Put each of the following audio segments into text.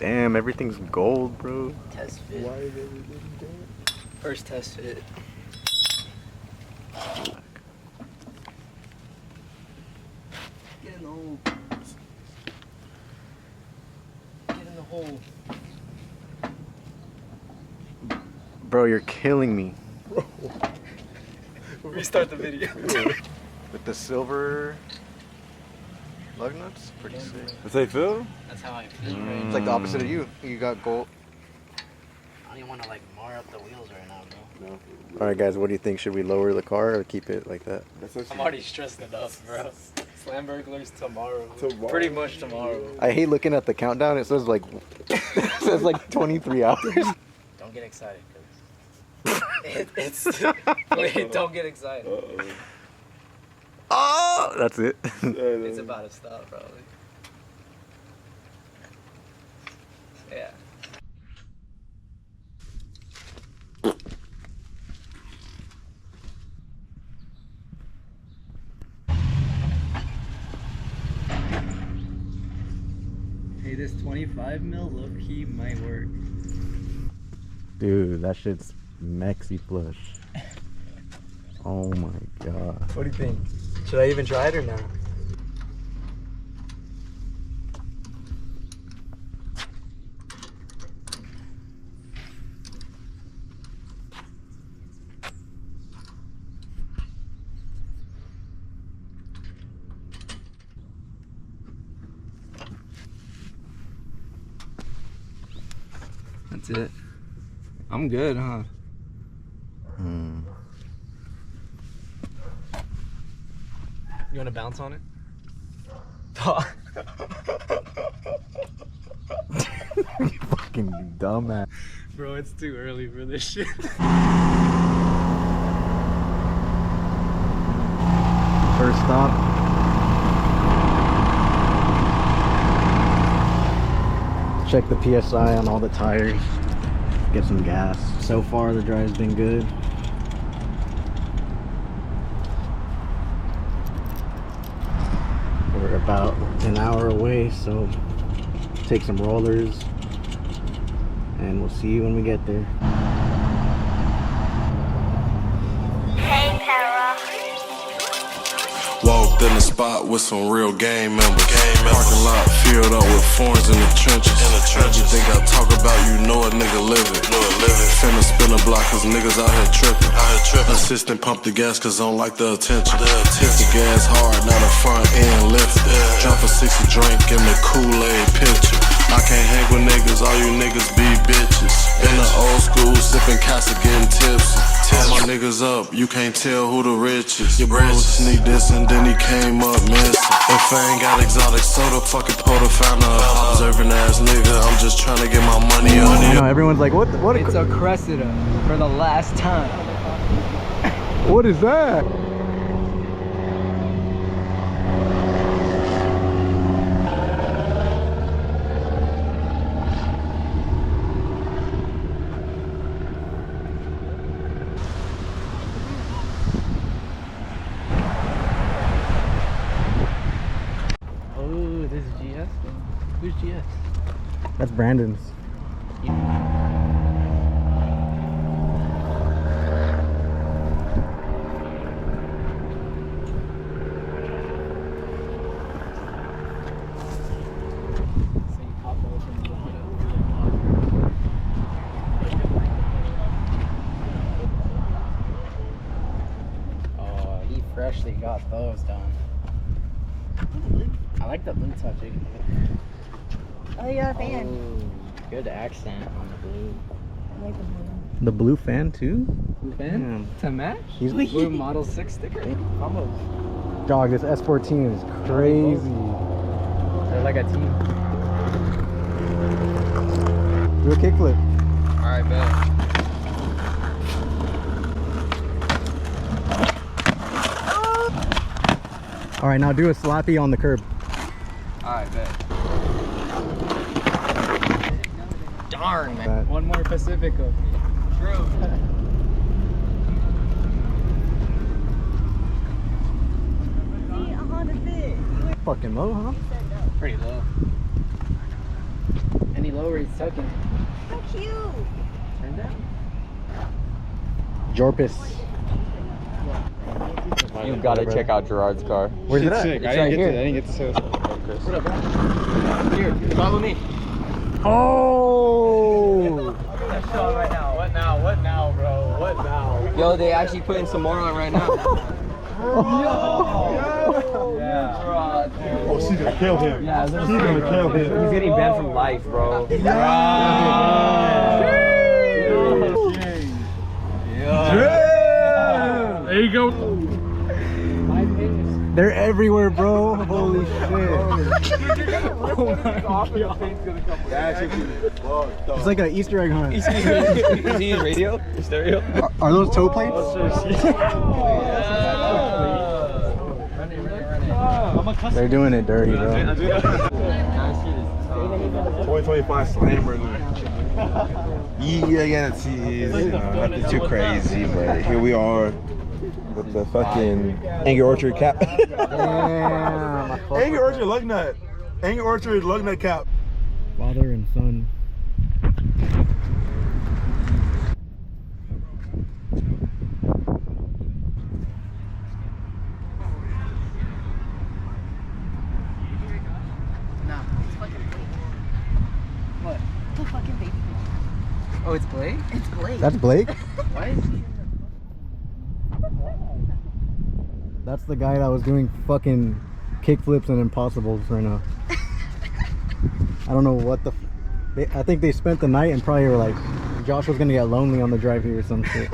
Damn, everything's gold, bro. Test fit. Why is everything gold? First test fit. Get in the hole. Get in the hole. Bro, you're killing me. Restart the video. With the silver lug nuts, pretty sick. That's how you feel? That's how I feel right It's like the opposite of you. You got gold. I don't even want to like mar up the wheels right now, bro. No. All right, guys, what do you think? Should we lower the car or keep it like that? I'm already stressed enough, bro. Slamburglars tomorrow. Tomorrow? Pretty much tomorrow. I hate looking at the countdown. It says like, it says like 23 hours. Don't get excited, cause it's. Wait, don't get excited. Oh, that's it. It's about to stop, probably. Yeah. Hey, this 25 mil low key might work. Dude, that shit's maxi flush. Oh my god. What do you think? Should I even try it or not? That's it. I'm good, huh? You want to bounce on it? You fucking dumbass. Bro, it's too early for this shit. First stop. Check the PSI on all the tires. Get some gas. So far the drive's been good. We're about an hour away, so take some rollers and we'll see you when we get there. Walked in the spot with some real game members. Parking lot filled up with foreigns in the trenches. Everything I talk about, you know a nigga live it. Finna spin a block cause niggas out here tripping. Assistant pump the gas cause I don't like the attention. Hit the gas hard, now the front end lifted. Drop a 60 drink, give me Kool-Aid picture. I can't hang with niggas, all you niggas be bitches. In the old school, sipping casa, getting tipsy. All my niggas up, you can't tell who the richest. Your bro sneak this and then he came up missing. If I ain't got exotic soda, fucking Porter found a observing ass nigga. I'm just trying to get my money on I it. know everyone's like, what It's a Cressida for the last time. what is that? Oh, this is GS? Who's GS? That's Brandon's. Oh, he freshly got those done. I like the blue touch. Oh, you got a fan. Oh, good accent on the blue. I like the blue. The blue fan too? Blue fan? To match? He's Blue Model 6 sticker? Almost. dog, this S14 is crazy. They're like a team. Do a kickflip. Alright, bet. All right, now do a slappy on the curb. Alright, bet. Darn, man. That- One more Pacifico. True. See, a Honda Fit. Fucking low, huh? Pretty low. Any lower, he's tucking. So cute. Turn down. Jorpus. You gotta check out Gerard's car. Where's it at? Sick. It's right here. I didn't get to say this. What up, bro? Here, follow me. Oh! Right now. What now? What now, bro? What now? Yo, they actually putting some more on right now. Yeah. Oh, she's gonna kill him. Yeah, She's gonna kill him. He's getting banned from life, bro. There you go. They're everywhere, bro. Holy shit. It's like an Easter egg hunt. Is he in radio? Stereo? Are those toe plates? They're doing it dirty, bro. 2025 Slamburglars. Yeah, it's nothing too crazy, but here we are with the fucking Angry Orchard cap. Damn. Angry Orchard lug nut. Angry Orchard lug nut cap. Father and son. Nah, it's fucking Blake. What? The fucking baby. Oh, it's Blake? It's Blake. That's Blake? Why is he? That's the guy that was doing fucking kickflips and impossibles right now. I don't know what the... I think they spent the night and probably were like, Josh was gonna get lonely on the drive here or some shit.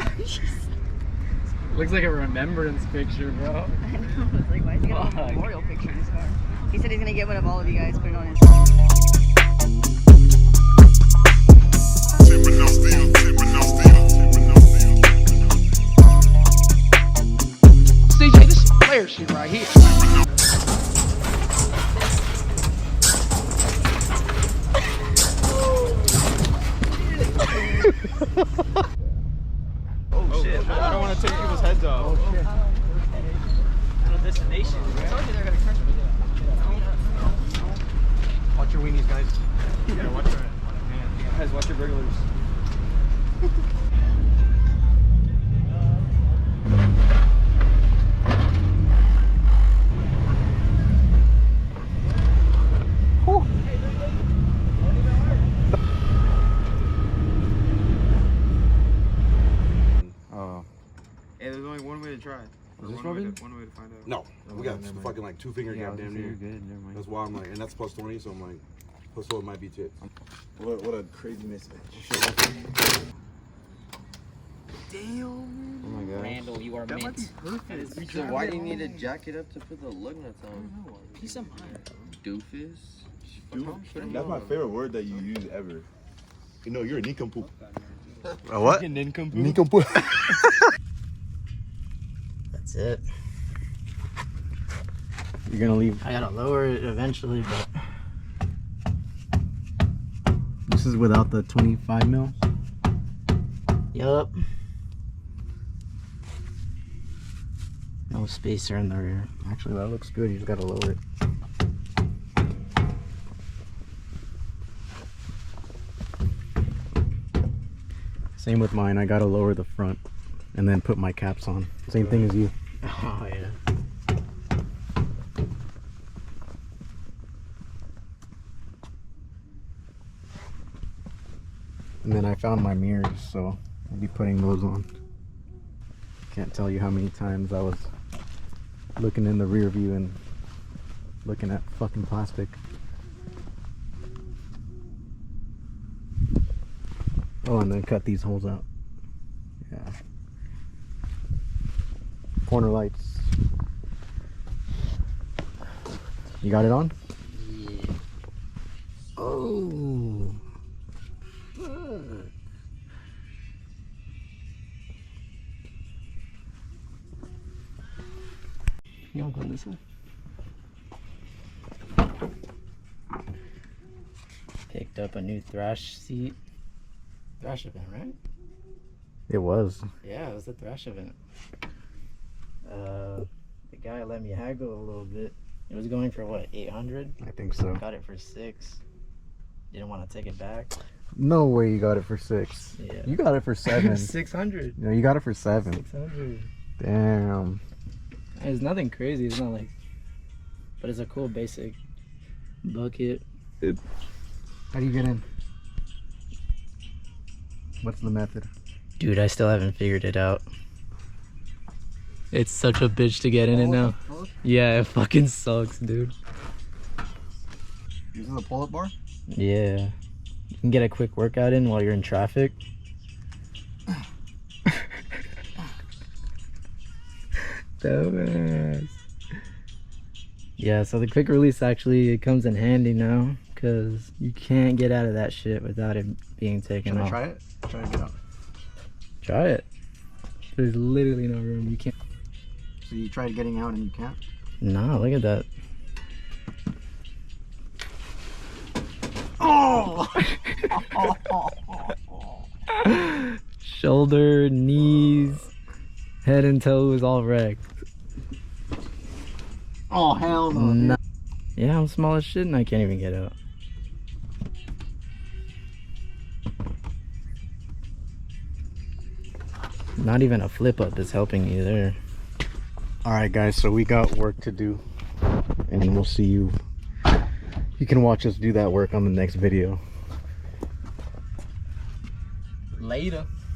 Looks like a remembrance picture, bro. I know. I was like, why is he gonna have a memorial picture in his car? He said he's gonna get one of all of you guys, put it on his. CJ, this is player shit right here. Oh shit, I don't want to take people's heads off. Oh shit. Little destination, right? Watch your weenies, guys. Yeah, watch your hands. Guys, watch your burglars. Hey, there's only one way to try. Is this one way rubbing? to find out. No, we got fucking like 2 finger gap damn near. That's why I'm like, and that's plus 20, so I'm like, plus so it might be tits. What a crazy mismatch. Damn. Oh my god. Randall, you are mint. Perfect. So why do you need to jack it up to put the lug nuts on? Peace of mind. Doofus. That's my favorite word that you use ever. You know, you're a nincompoop. A what? Nincompoop. That's it. You're gonna leave. I gotta lower it eventually, but this is without the 25 mil. Yup. No spacer in the rear. Actually, that looks good. You just gotta lower it. Same with mine. I gotta lower the front and then put my caps on. Same thing as you. Oh yeah. And then I found my mirrors, so I'll be putting those on. Can't tell you how many times I was looking in the rear view and looking at fucking plastic. Oh, and then cut these holes out. Yeah. Corner lights. You got it on? Yeah. Oh. You don't go this way. Picked up a new thrash seat. Thrash event, right? It was. Yeah, it was the thrash event. The guy let me haggle a little bit. It was going for what, 800? I think so. Got it for 6. didn't want to take it back. No way you got it for 6. Yeah. You got it for 7. 600. No, you got it for 7. 600. Damn. It's nothing crazy. It's not like, but it's a cool basic bucket. How do you get in? What's the method? Dude, I still haven't figured it out. It's such a bitch to get in it now. Yeah, it fucking sucks, dude. This is a pull-up bar? Yeah. You can get a quick workout in while you're in traffic. Dumbass. Yeah, so the quick release actually it comes in handy now because you can't get out of that shit without it being taken Should I off. try it? Try to get out. Try it. There's literally no room. You can't. So you tried getting out and you can't? Nah, look at that. Oh! Shoulder, knees, head and toes all wrecked. Oh, hell no. Nah. Yeah, I'm small as shit and I can't even get out. Not even a flip up is helping you there. Alright guys, so we got work to do. And we'll see you. You can watch us do that work on the next video. Later.